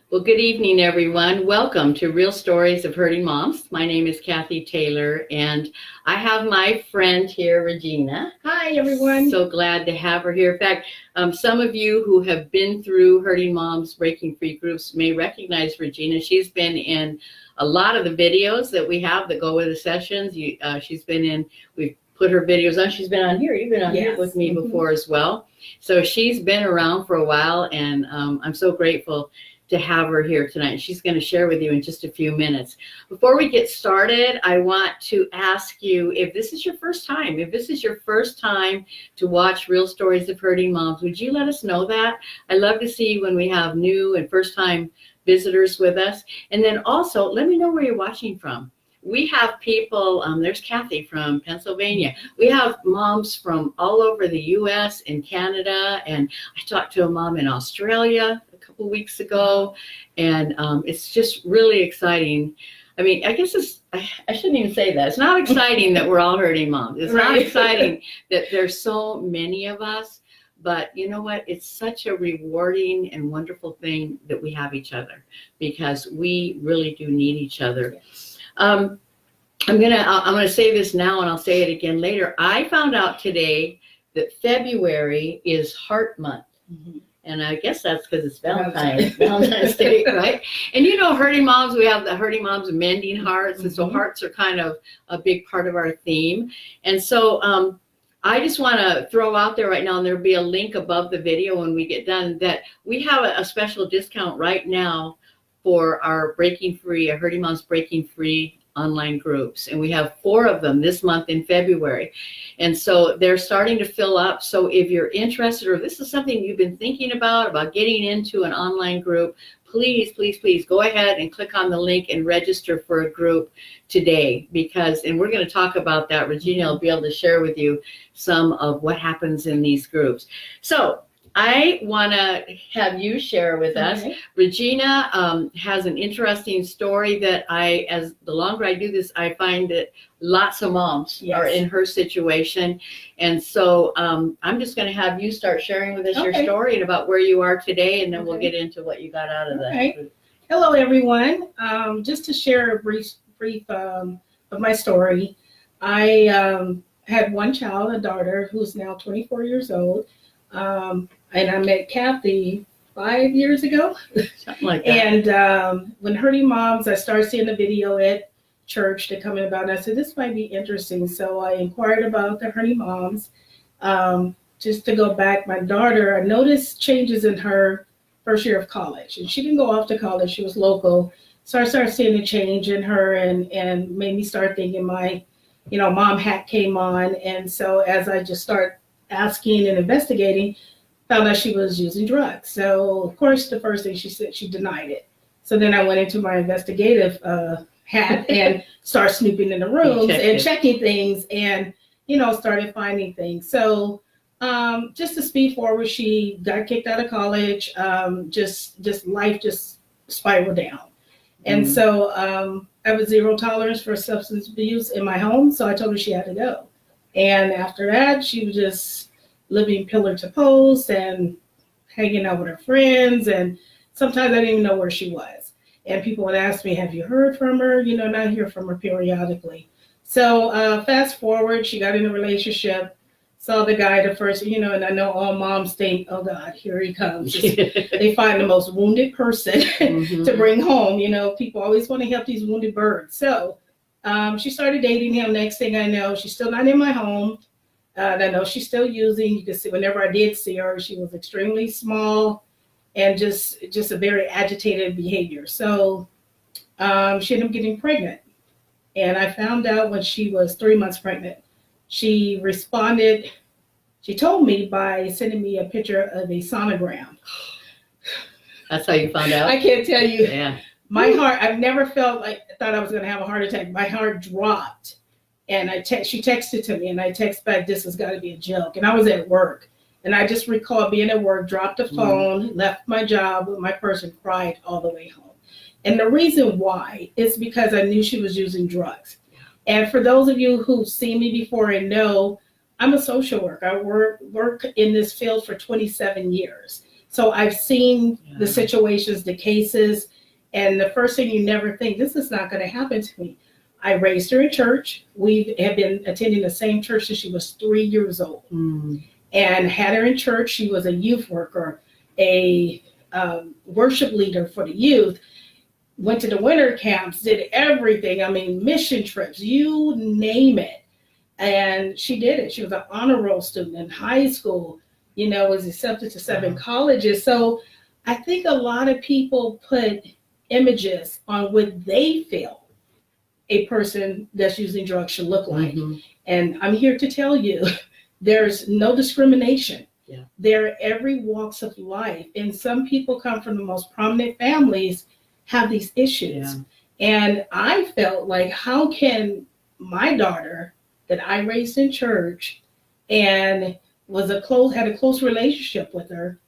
Well, good evening, everyone. Welcome to Real Stories of Hurting Moms. My name is Cathy Taylor, and I have my friend here, Regina. Hi, everyone. So glad to have her here. In fact, some of you who have been through Hurting Moms Breaking Free groups may recognize Regina. She's been in a lot of the videos that we have that go with the sessions. She's been in, we've put her videos on. She's been on here. You've been on here with me before as well. So she's been around for a while, and I'm so grateful to have her here tonight. She's going to share with you in just a few minutes. Before we get started, I want to ask you if this is your first time, to watch Real Stories of Hurting Moms, would you let us know that? I love to see when we have new and first time visitors with us. And then also let me know where you're watching from. We have people, there's Cathy from Pennsylvania. We have moms from all over the US and Canada. And I talked to a mom in Australia a couple weeks ago. And it's just really exciting. I mean, I guess I shouldn't even say that. It's not exciting that we're all hurting moms. It's not exciting that there's so many of us. But you know what? It's such a rewarding and wonderful thing that we have each other, because we really do need each other. Yes. I'm gonna say this now, and I'll say it again later. I found out today that February is Heart Month. Mm-hmm. And I guess that's because it's Valentine's Day, right? And you know, Hurting Moms, we have the Hurting Moms Mending Hearts. And so hearts are kind of a big part of our theme. And so I just want to throw out there right now, and there'll be a link above the video when we get done, that we have a special discount right now for our Breaking Free, our Hurting Moms Breaking Free online groups. And we have 4 of them this month in February. And so they're starting to fill up. So if you're interested, or if this is something you've been thinking about getting into an online group, please, please, please go ahead and click on the link and register for a group today, and we're going to talk about that. Regina will be able to share with you some of what happens in these groups. So I want to have you share with us. Regina has an interesting story that as the longer I do this, I find that lots of moms are in her situation. And so I'm just going to have you start sharing with us your story and about where you are today, and then we'll get into what you got out of that. Hello, everyone. Just to share a brief of my story. I had one child, a daughter, who's now 24 years old. And I met Cathy 5 years ago. Something like that. And when Hurting Moms, I started seeing the video at church to come in about, and I said, this might be interesting. So I inquired about the Hurting Moms. Just to go back, my daughter, I noticed changes in her first year of college. And she didn't go off to college. She was local. So I started seeing a change in her, and made me start thinking my, mom hat came on. And so as I just start asking and investigating, found out she was using drugs. So, of course, the first thing she said, she denied it. So then I went into my investigative hat and started snooping in the rooms and checking things, and, started finding things. So just to speed forward, she got kicked out of college. Just life just spiraled down. And so I have a zero tolerance for substance abuse in my home. So I told her she had to go. And after that, she was just living pillar to post and hanging out with her friends. And sometimes I didn't even know where she was. And people would ask me, have you heard from her? And I hear from her periodically. So fast forward, she got in a relationship, saw the guy the first, and I know all moms think, oh God, here he comes. They find the most wounded person to bring home. People always want to help these wounded birds. So she started dating him. Next thing I know, she's still not in my home. I know she's still using. You can see whenever I did see her, she was extremely small and just a very agitated behavior. So she ended up getting pregnant. And I found out when she was 3 months pregnant. She responded, she told me by sending me a picture of a sonogram. That's how you found out? I can't tell you. Yeah. My heart, I've never felt like I thought I was going to have a heart attack. My heart dropped. And she texted to me, and I text back, this has got to be a joke. And I was at work. And I just recall being at work, dropped the phone, left my job with my purse, and cried all the way home. And the reason why is because I knew she was using drugs. And for those of you who've seen me before and know, I'm a social worker. I work in this field for 27 years. So I've seen Yeah. the situations, the cases, and the first thing you never think, this is not going to happen to me. I raised her in church. We have been attending the same church since she was 3 years old, and had her in church. She was a youth worker, a worship leader for the youth, went to the winter camps, did everything. I mean, mission trips, you name it. And she did it. She was an honor roll student in high school, was accepted to 7 colleges. So I think a lot of people put images on what they feel a person that's using drugs should look like. And I'm here to tell you, there's no discrimination. Yeah. There are every walks of life. And some people come from the most prominent families, have these issues. Yeah. And I felt like, how can my daughter that I raised in church and had a close relationship with her,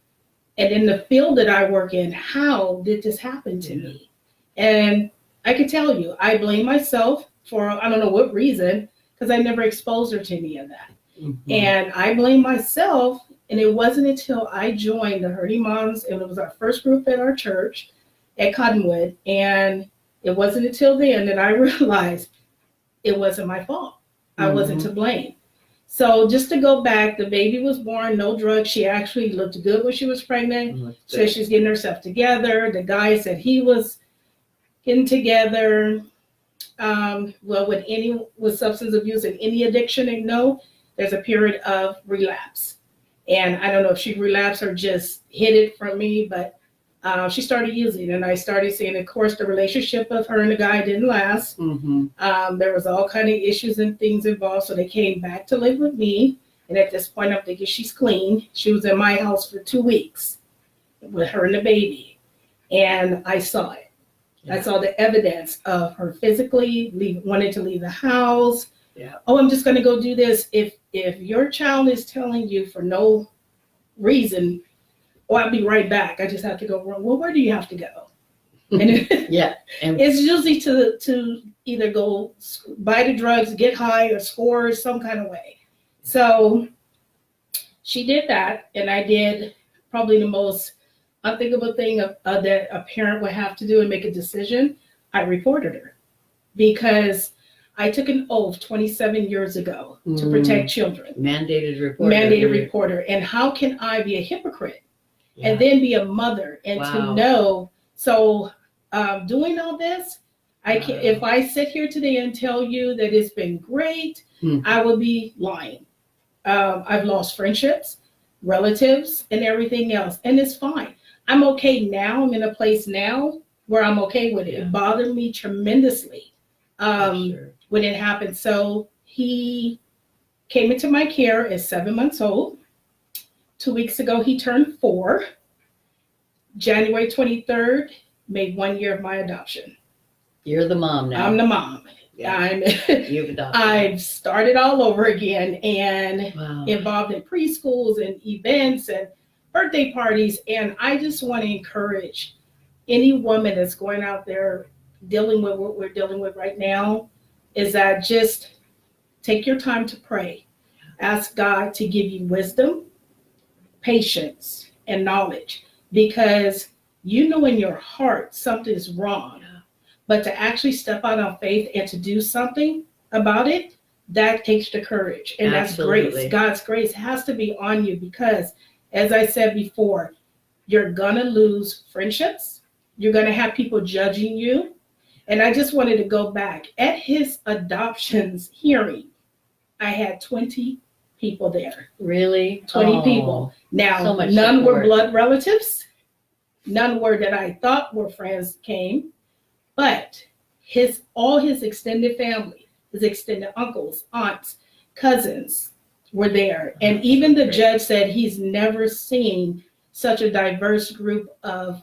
and in the field that I work in, how did this happen to me? And I can tell you, I blame myself for, I don't know what reason, because I never exposed her to any of that. And I blame myself, and it wasn't until I joined the Hurting Moms, and it was our first group at our church at Cottonwood, and it wasn't until then that I realized it wasn't my fault. I wasn't to blame. So just to go back, the baby was born, no drugs. She actually looked good when she was pregnant. So she's getting herself together. The guy said he was getting together. With substance abuse and any addiction, and there's a period of relapse. And I don't know if she relapsed or just hid it from me, but she started using, and I started seeing, of course, the relationship of her and the guy didn't last. There was all kind of issues and things involved, so they came back to live with me. And at this point, I'm thinking she's clean. She was in my house for 2 weeks with her and the baby, and I saw it. Yeah. I saw the evidence of her physically wanting to leave the house. Yeah. Oh, I'm just going to go do this. If your child is telling you for no reason, I'll be right back, I just have to go run. Well, where do you have to go? And and it's usually to either go buy the drugs, get high, or score some kind of way. So she did that, and I did probably the most unthinkable thing that a parent would have to do and make a decision. I reported her because I took an oath 27 years ago to protect children. Mandated reporter. Mandated reporter. And how can I be a hypocrite and then be a mother and to know? So doing all this, I can, if I sit here today and tell you that it's been great, I would be lying. I've lost friendships, relatives, and everything else, and it's fine. I'm okay now. I'm in a place now where I'm okay with it. It bothered me tremendously when it happened. So he came into my care at 7 months old. 2 weeks ago, he turned 4. January 23rd, made 1 year of my adoption. You're the mom now. I'm the mom. Yeah. You've adopted. I've started all over again and involved in preschools and events and birthday parties. And I just want to encourage any woman that's going out there dealing with what we're dealing with right now, is that just take your time to pray. Ask God to give you wisdom, patience, and knowledge, because you know in your heart something is wrong. But to actually step out on faith and to do something about it, that takes the courage. And Absolutely. That's grace. God's grace has to be on you because, as I said before, you're going to lose friendships. You're going to have people judging you. And I just wanted to go back. At his adoptions hearing, I had 20 people there. Really? 20 people. Now, so none were blood relatives. None were that I thought were friends came. But all his extended family, his extended uncles, aunts, cousins were there. And even the judge said he's never seen such a diverse group of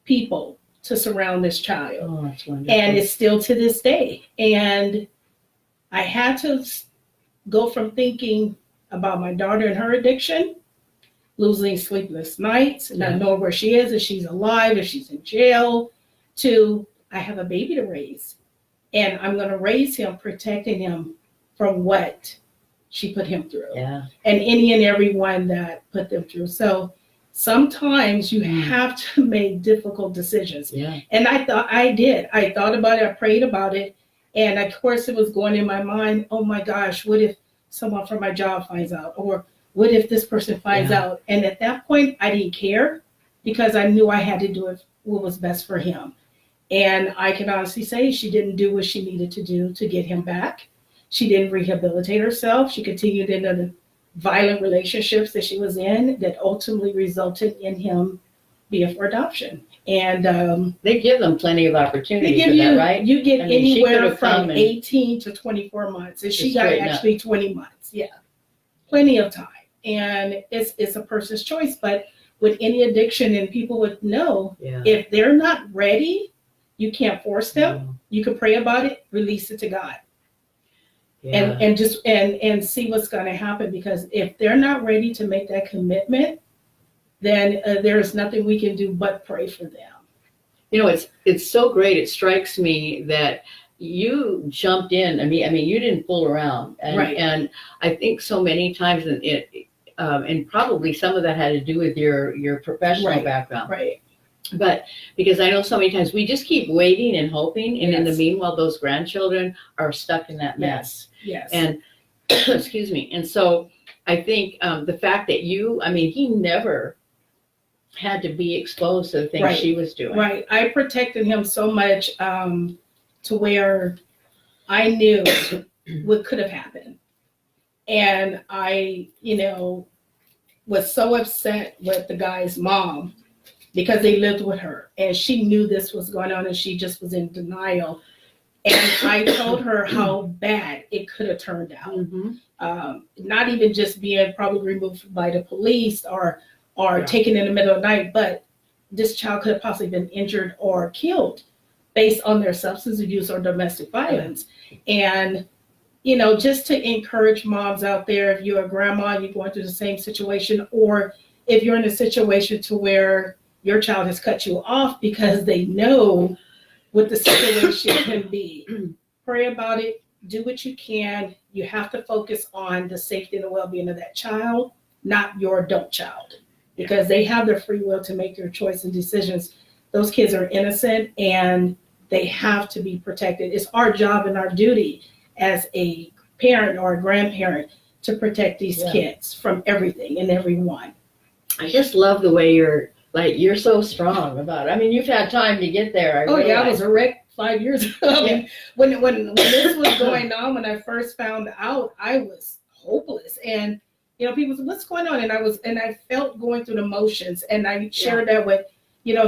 people to surround this child. Oh, that's wonderful. And it's still to this day. And I had to go from thinking about my daughter and her addiction, losing sleepless nights, not knowing where she is, if she's alive, if she's in jail, to I have a baby to raise, and I'm going to raise him, protecting him from what she put him through, and any and everyone that put them through. So sometimes you have to make difficult decisions. Yeah. And I thought I did. I thought about it. I prayed about it. And of course, it was going in my mind, oh my gosh, what if someone from my job finds out? Or what if this person finds out? And at that point, I didn't care because I knew I had to do it what was best for him. And I can honestly say she didn't do what she needed to do to get him back. She didn't rehabilitate herself. She continued in the violent relationships that she was in that ultimately resulted in him being for adoption. And they give them plenty of opportunity they give for you, that, right? you get anywhere from and 18 to 24 months. And she got straighten actually 20 months. Yeah, plenty of time. And it's a person's choice. But with any addiction, and people would know, if they're not ready, you can't force them. You can pray about it, release it to God. And just and see what's going to happen, because if they're not ready to make that commitment, then there's nothing we can do but pray for them. You know, it's so great. It strikes me that you jumped in. I mean, you didn't fool around, and I think so many times, and probably some of that had to do with your professional background, right? But because I know so many times we just keep waiting and hoping, and in the meanwhile, those grandchildren are stuck in that mess. Yes. And excuse me. And so I think the fact that he never had to be exposed to the things she was doing. Right. I protected him so much to where I knew what could have happened. And I, was so upset with the guy's mom because they lived with her and she knew this was going on and she just was in denial. And I told her how bad it could have turned out. Not even just being probably removed by the police or taken in the middle of the night, but this child could have possibly been injured or killed based on their substance abuse or domestic violence. And, just to encourage moms out there, if you're a grandma and you're going through the same situation, or if you're in a situation to where your child has cut you off because they know what the situation can be, pray about it, do what you can. You have to focus on the safety and the well-being of that child, not your adult child, because they have their free will to make their choice and decisions. Those kids are innocent and they have to be protected. It's our job and our duty as a parent or a grandparent to protect these kids from everything and everyone. I just love the way you're so strong about it. I mean, you've had time to get there. I was a wreck 5 years ago. When this was going on, when I first found out, I was hopeless. And people said, "What's going on?" And I felt going through the motions. And I shared that with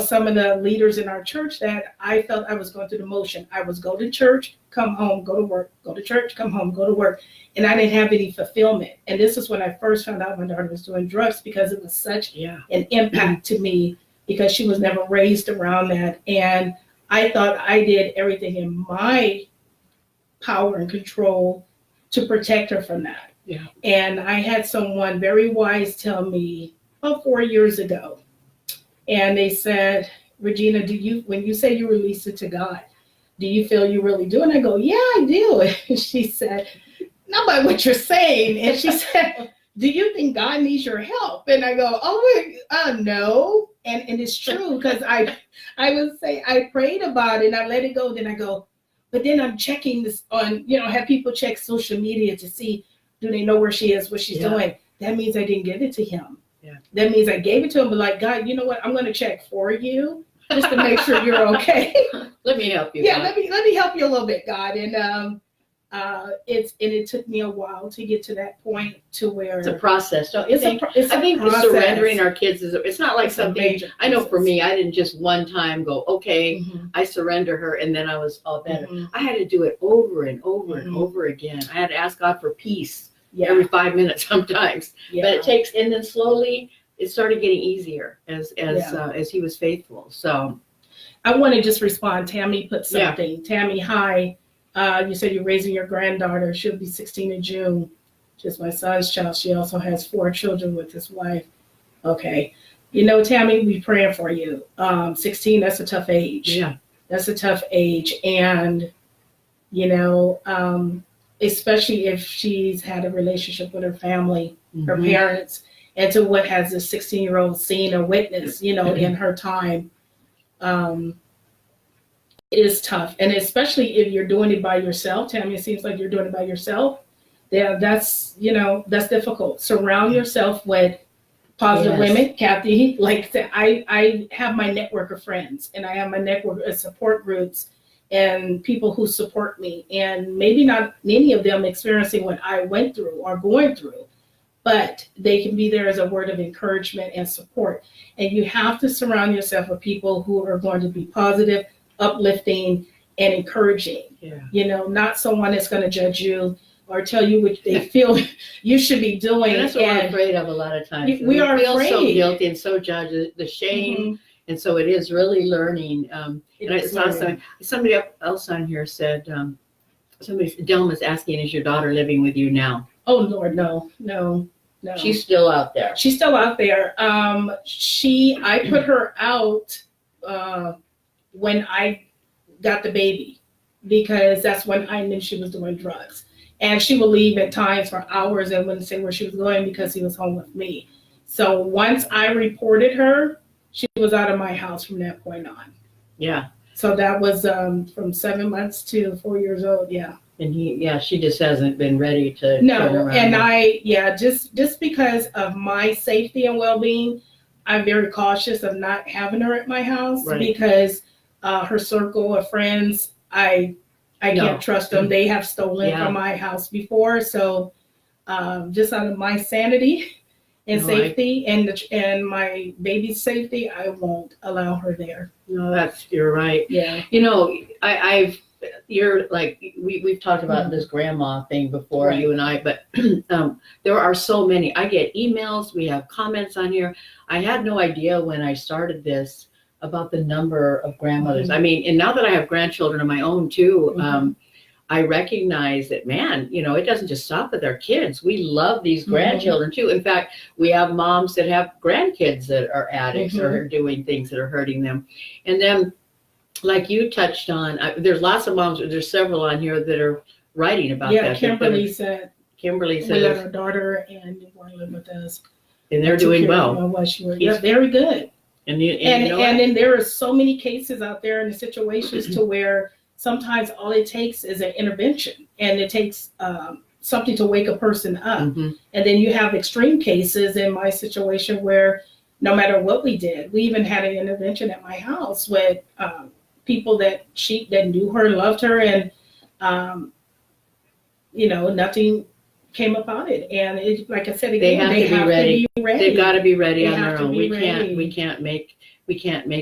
some of the leaders in our church, that I felt I was going through the motion. I was go to church, come home, go to work, go to church, come home, go to work. And I didn't have any fulfillment. And this is when I first found out my daughter was doing drugs, because it was such an impact to me, because she was never raised around that. And I thought I did everything in my power and control to protect her from that. Yeah. And I had someone very wise tell me about 4 years ago, and they said, "Regina, when you say you release it to God, do you feel you really do?" And I go, "Yeah, I do." And she said, "Not by what you're saying." And she said, "Do you think God needs your help?" And I go, no. And it's true, because I would say I prayed about it and I let it go. Then I go, but then I'm checking this on, have people check social media to see, do they know where she is, what she's doing? That means I didn't give it to him. Yeah. That means I gave it to him, but like, "God, you know what? I'm going to check for you just to make sure you're okay." Let me help you. Yeah, God. Let me help you a little bit, God. And it took me a while to get to that point to where it's a process. Don't you think? I think surrendering our kids it's not like something. I know for me, I didn't just one time go, okay, I surrender her, and then I was all better. I had to do it over and over and over again. I had to ask God for peace every 5 minutes sometimes. But it takes, and then slowly it started getting easier as he was faithful. So I want to just respond. Tammy put something. Yeah. Tammy, hi. You said you're raising your granddaughter. She'll be 16 in June. She's my son's child. She also has 4 children with his wife. Okay. Tammy, we praying for you. 16, that's a tough age. Yeah. That's a tough age. And, especially if she's had a relationship with her family, her parents, and to what has a 16-year-old seen or witnessed, in her time. It is tough. And especially if you're doing it by yourself, Tammy, it seems like you're doing it by yourself. Yeah, that's difficult. Surround yourself with positive women. Cathy, like I said, I have my network of friends, and I have my network of support groups and people who support me. And maybe not many of them experiencing what I went through or going through, but they can be there as a word of encouragement and support. And you have to surround yourself with people who are going to be positive, uplifting, and encouraging. Not someone that's going to judge you or tell you what they feel you should be doing. And that's what we're afraid of a lot of times. We are feel afraid. So guilty and so judged, the shame. And so it is really learning. And it's awesome. Somebody else on here said, Dylan was asking, is your daughter living with you now? Oh, Lord, no. She's still out there. She's still out there. I put her out when I got the baby, because that's when I knew she was doing drugs. And she would leave at times for hours and wouldn't say where she was going because he was home with me. So once I reported her, she was out of my house from that point on. Yeah. So that was from 7 months to 4 years old. Yeah. And she just hasn't been ready to. No. And just because of my safety and well-being, I'm very cautious of not having her at my house, because her circle of friends, I can't trust them. They have stolen from my house before. So just out of my sanity and safety and my baby's safety, I won't allow her there. No, you're right. Yeah. You're like, we've talked about this grandma thing before, you and I, but there are so many. I get emails, we have comments on here. I had no idea when I started this about the number of grandmothers. I mean, and now that I have grandchildren of my own too, I recognize that, man, it doesn't just stop with our kids. We love these grandchildren too. In fact, we have moms that have grandkids that are addicts or are doing things that are hurting them. And then, like you touched on, there's lots of moms, there's several on here that are writing about that. Kimberly said we let our daughter and newborn live with us. And they're doing well. Very good. And then there are so many cases out there in the situations to where sometimes all it takes is an intervention, and it takes something to wake a person up. And then you have extreme cases in my situation where no matter what we did, we even had an intervention at my house with people that knew her, loved her, and nothing came about it. And it, like I said again, they have to be ready. They've got to be ready on their own. We can't make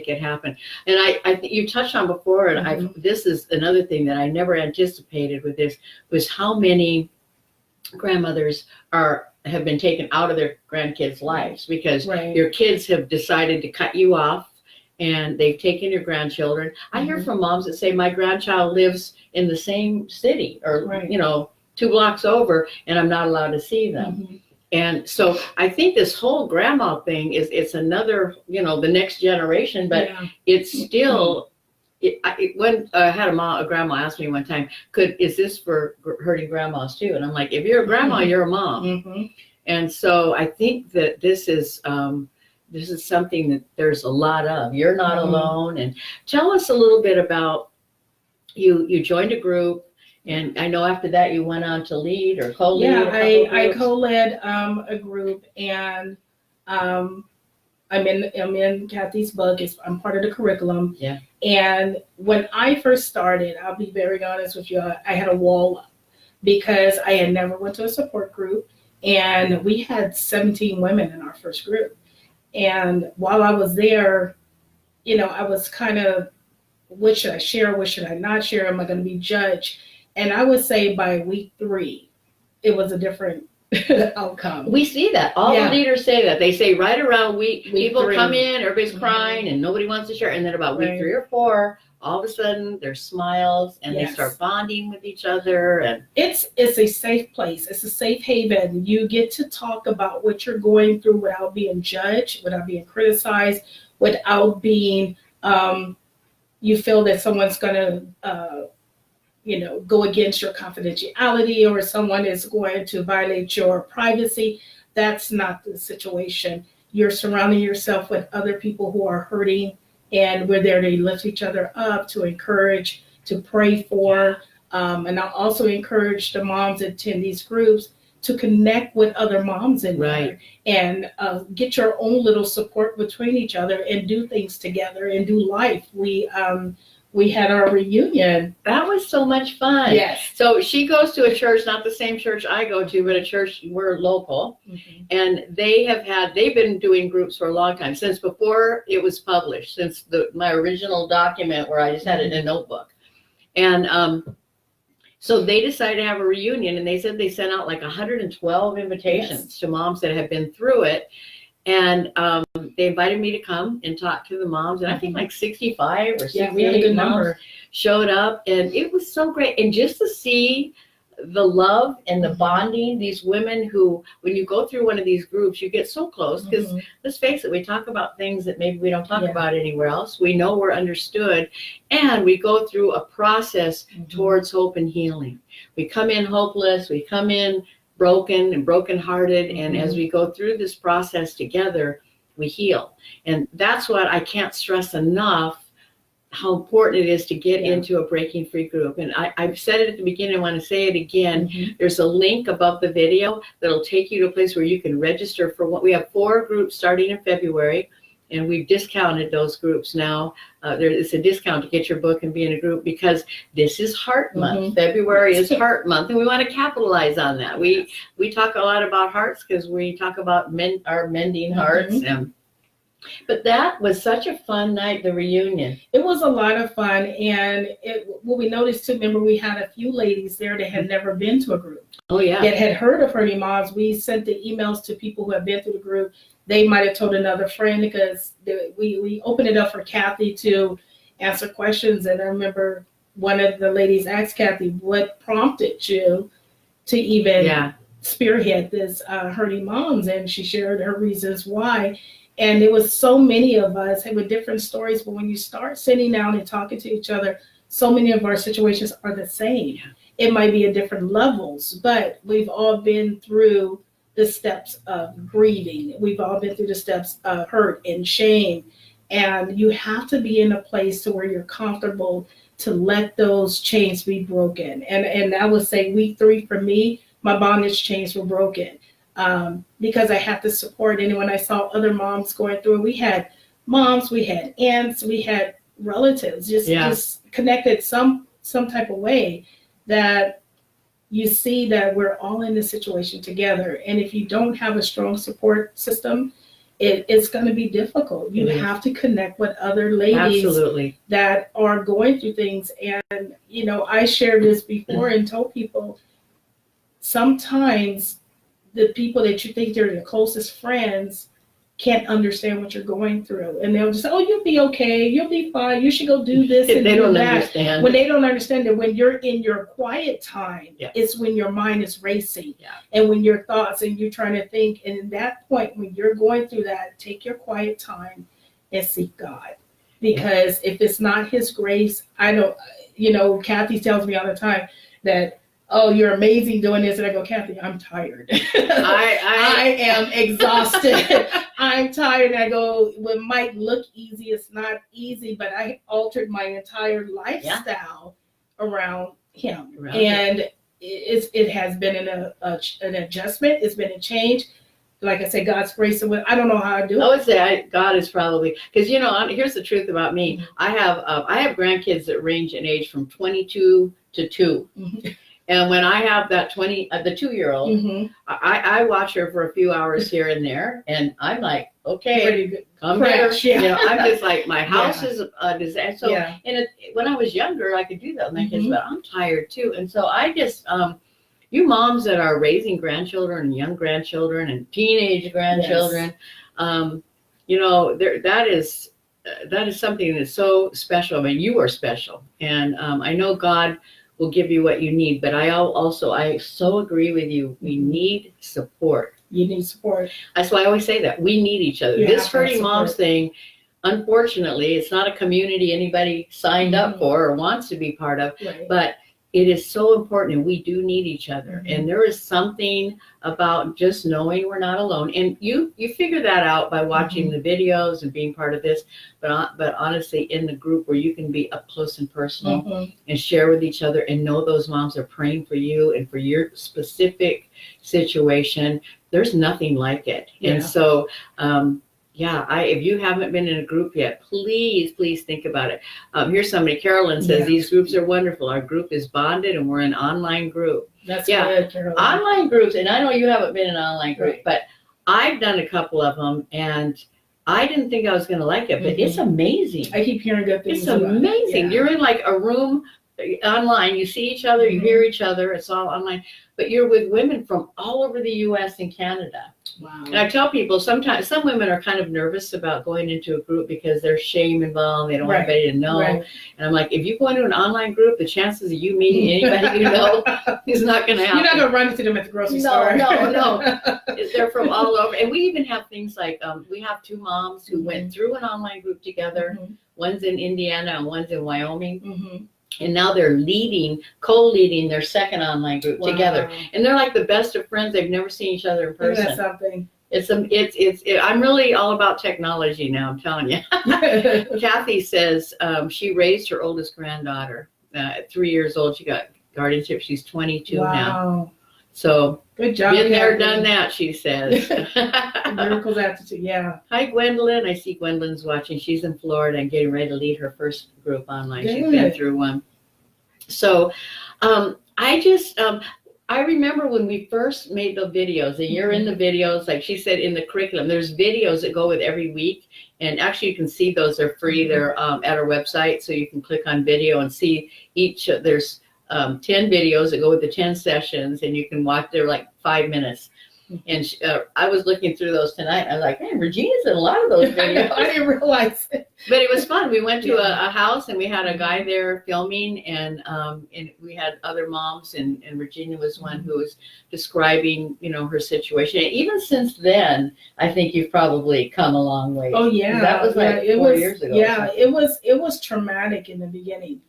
it happen. And you touched on before, and this is another thing that I never anticipated with this, was how many grandmothers have been taken out of their grandkids' lives because your kids have decided to cut you off, and they've taken your grandchildren. I hear from moms that say, my grandchild lives in the same city or 2 blocks over, and I'm not allowed to see them. And so I think this whole grandma thing it's another, the next generation, but it's still, when I had a grandma ask me one time, is this for hurting grandmas too? And I'm like, if you're a grandma, you're a mom. And so I think that this is something that there's a lot of. You're not alone. And tell us a little bit about, you joined a group. And I know after that you went on to lead or co-lead. Yeah, I co-led a group, and I'm in Cathy's book. I'm part of the curriculum. Yeah. And when I first started, I'll be very honest with you, I had a wall up because I had never went to a support group, and we had 17 women in our first group. And while I was there, I was kind of, what should I share? What should I not share? Am I going to be judged? And I would say by week 3, it was a different outcome. We see that. All the leaders say that. They say right around week people 3. Come in, everybody's crying, and nobody wants to share. And then about week 3 or 4, all of a sudden there's smiles, and they start bonding with each other. And it's a safe place. It's a safe haven. You get to talk about what you're going through without being judged, without being criticized, without being, you feel that someone's going to, go against your confidentiality, or someone is going to violate your privacy. That's not the situation. You're surrounding yourself with other people who are hurting, and we're there to lift each other up, to encourage, to pray for. And I'll also encourage the moms that attend these groups to connect with other moms in there and get your own little support between each other and do things together and do life. We had our reunion. That was so much fun. Yes. So she goes to a church, not the same church I go to, but a church, we're local. Mm-hmm. And they've been doing groups for a long time, since before it was published, since my original document where I just had it in a notebook. And so they decided to have a reunion, and they said they sent out like 112 invitations to moms that have been through it. And they invited me to come and talk to the moms. And I think like 65 or 68 moms showed up. And it was so great. And just to see the love and the bonding, these women who, when you go through one of these groups, you get so close. Because let's face it, we talk about things that maybe we don't talk about anywhere else. We know we're understood. And we go through a process towards hope and healing. We come in hopeless. We come in broken and brokenhearted, and as we go through this process together, we heal. And that's what I can't stress enough, how important it is to get into a breaking free group. And I've said it at the beginning, I want to say it again. There's a link above the video that'll take you to a place where you can register for what we have 4 groups starting in February. And we've discounted those groups now. It's a discount to get your book and be in a group, because this is Heart Month. February is Heart Month, and we want to capitalize on that. We talk a lot about hearts because we talk about our mending hearts. But that was such a fun night, the reunion. It was a lot of fun. And what we noticed too, remember we had a few ladies there that had never been to a group. Oh, yeah. That had heard of Hurting Moms. We sent the emails to people who have been through the group. They might have told another friend, because we opened it up for Cathy to answer questions. And I remember one of the ladies asked Cathy, what prompted you to even spearhead this Hurting Moms? And she shared her reasons why. And there was so many of us with different stories. But when you start sitting down and talking to each other, so many of our situations are the same. It might be at different levels, but we've all been through the steps of grieving. We've all been through the steps of hurt and shame. And you have to be in a place to where you're comfortable to let those chains be broken. And I would say week 3 for me, my bondage chains were broken because I had to support. And when I saw other moms going through, we had moms, we had aunts, we had relatives, just connected some type of way, that you see that we're all in this situation together. And if you don't have a strong support system, it's going to be difficult. You have to connect with other ladies that are going through things. And, I shared this before and told people, sometimes the people that you think they're your closest friends can't understand what you're going through. And they'll just say, oh, you'll be okay. You'll be fine. You should go do this and they do don't that. understand. When they don't understand that when you're in your quiet time, it's when your mind is racing. And when your thoughts and you're trying to think. And at that point, when you're going through that, take your quiet time and seek God. Because if it's not his grace, I don't, Cathy tells me all the time that, oh, you're amazing doing this. And I go, Cathy, I'm tired. I am exhausted. I'm tired. And I go, what might look easy, it's not easy, but I altered my entire lifestyle around him. And it has been an adjustment. It's been a change. Like I said, God's grace. I don't know how I do it. I would say God is probably, because, here's the truth about me. I have grandkids that range in age from 22 to 2. And when I have that the 2-year-old, I watch her for a few hours here and there, and I'm like, okay, come here. I'm just like, my house is a disaster. So, when I was younger, I could do that with my kids, but I'm tired too. And so I just, you moms that are raising grandchildren and young grandchildren and teenage grandchildren, that is something that's so special. I mean, you are special, and I know God will give you what you need. But I so agree with you. We need support. You need support. That's why I always say that. We need each other. This Hurting Moms thing, unfortunately, it's not a community anybody signed up for or wants to be part of. But it is so important, and we do need each other. Mhm. And there is something about just knowing we're not alone. And you figure that out by watching the videos and being part of this. But honestly, in the group where you can be up close and personal and share with each other and know those moms are praying for you and for your specific situation, there's nothing like it. Yeah. And so, if you haven't been in a group yet, please think about it. Here's somebody, Carolyn says, these groups are wonderful. Our group is bonded and we're an online group. That's good, Carolyn. Online groups, and I know you haven't been in an online group, Right. but I've done a couple of them, and I didn't think I was going to like it, but it's amazing. I keep hearing good things. It's amazing. You're in like a room online. You see each other, you hear each other. It's all online, but you're with women from all over the U.S. and Canada. Wow. And I tell people sometimes some women are kind of nervous about going into a group because there's shame involved. They don't want anybody to know. Right. And I'm like, if you go into an online group, the chances of you meeting anybody you know is not going to happen. You're not going to run into them at the grocery store. No. They're from all over. And we even have things like, we have two moms who went through an online group together. One's in Indiana and one's in Wyoming. And now they're co-leading their second online group together. And they're like the best of friends. They've never seen each other in person. That's something. I'm really all about technology now, I'm telling you. Cathy says she raised her oldest granddaughter at 3 years old. She got guardianship. She's 22 now. So good job. Been there, done that, she says. Miracles aptitude, yeah. Hi, Gwendolyn. I see Gwendolyn's watching. She's in Florida and getting ready to lead her first group online. Good. She's been through one. So I remember when we first made the videos, and you're in the videos, like she said, in the curriculum, there's videos that go with every week. And actually you can see those are free. They're at our website. So you can click on video and see there's 10 videos that go with the 10 sessions, and you can watch. They're like 5 minutes. And I was looking through those tonight. And I was like, man, Regina's in a lot of those videos. I didn't realize it. But it was fun. We went to a house, and we had a guy there filming, and we had other moms, and Regina was one who was describing, her situation. And even since then, I think you've probably come a long way. Oh yeah, that was like 4 years ago. Yeah, it was traumatic in the beginning.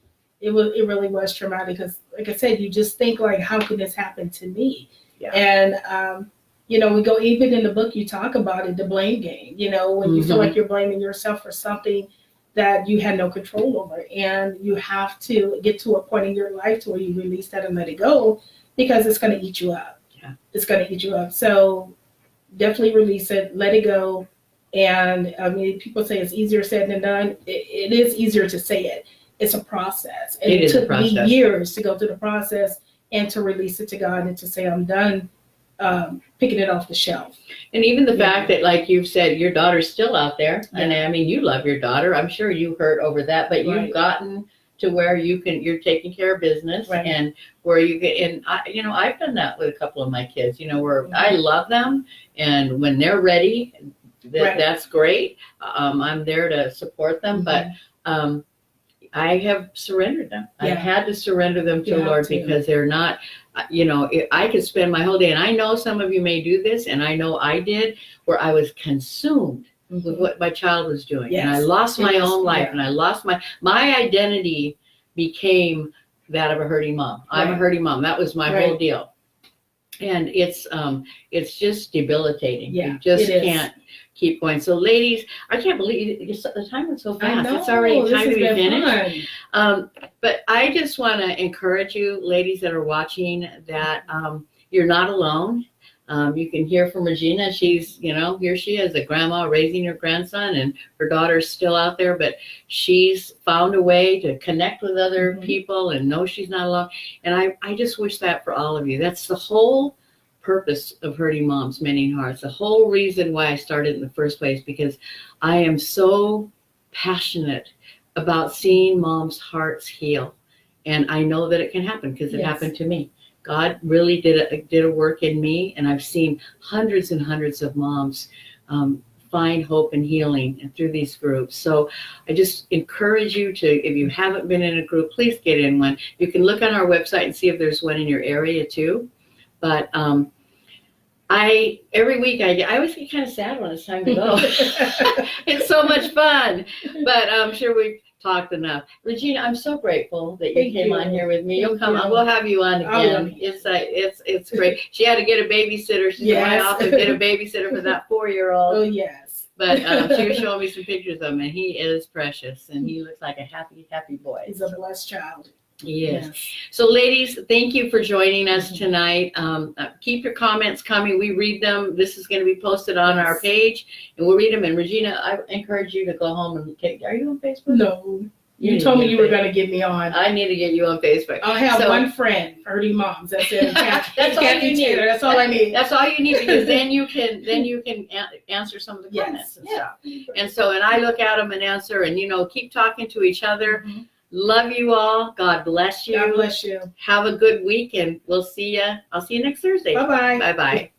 It really was traumatic because, like I said, you just think like, how could this happen to me? Yeah. And we go, even in the book, you talk about it, the blame game, when you feel like you're blaming yourself for something that you had no control over. And you have to get to a point in your life to where you release that and let it go, because it's going to eat you up. Yeah. It's going to eat you up. So definitely release it, let it go. And I mean, people say it's easier said than done. It is easier to say it. It's a process. And it took me years to go through the process and to release it to God and to say, I'm done picking it off the shelf. And even the fact that, like you've said, your daughter's still out there. Yeah. And I mean, you love your daughter. I'm sure you hurt over that, but you've gotten to where you're taking care of business and where you get in. I've done that with a couple of my kids, where I love them, and when they're ready, that's great. I'm there to support them, but I have surrendered them. I had to surrender them to the Lord because they're not, I could spend my whole day, and I know some of you may do this, and I know I did, where I was consumed with what my child was doing. Yes. And I lost my own life, and I lost my identity became that of a hurting mom. I'm a hurting mom. That was my whole deal. And it's just debilitating. Yeah, you just can't keep going. So ladies, I can't believe the time went so fast. It's already time to be finished. But I just want to encourage you, ladies that are watching, that you're not alone. You can hear from Regina. She's, here she is, a grandma raising her grandson, and her daughter's still out there, but she's found a way to connect with other people and know she's not alone. And I just wish that for all of you. That's the whole purpose of Hurting Moms, Mending Hearts. The whole reason why I started in the first place, because I am so passionate about seeing moms' hearts heal. And I know that it can happen because it happened to me. God really did a work in me, and I've seen hundreds and hundreds of moms find hope and healing through these groups. So I just encourage you to, if you haven't been in a group, please get in one. You can look on our website and see if there's one in your area too. But every week I always get kind of sad when it's time to go. It's so much fun. But I'm sure talked enough. Regina, I'm so grateful that you Thank came you. on here with me. You'll Thank come you. on. We'll have you on I again. will. It's great. She had to get a babysitter. She said, Yes. I often get a babysitter for that 4-year-old. Oh, yes. But she was showing me some pictures of him, and he is precious, and he looks like a happy, happy boy. He's a blessed child. Yes. So, ladies, thank you for joining us tonight. Keep your comments coming. We read them. This is going to be posted on our page, and we'll read them. And Regina, I encourage you to go home and are you on Facebook? No. You told me you were going to get me on. I need to get you on Facebook. I'll have one friend, Hurting Moms. That's it. That's all Cathy you need. Taylor. That's all I need. That's all you need, because then you can answer some of the comments and stuff. And so, and I look at them and answer, and keep talking to each other. Mm-hmm. Love you all. God bless you. God bless you. Have a good week, and we'll see you. I'll see you next Thursday. Bye-bye. Bye-bye.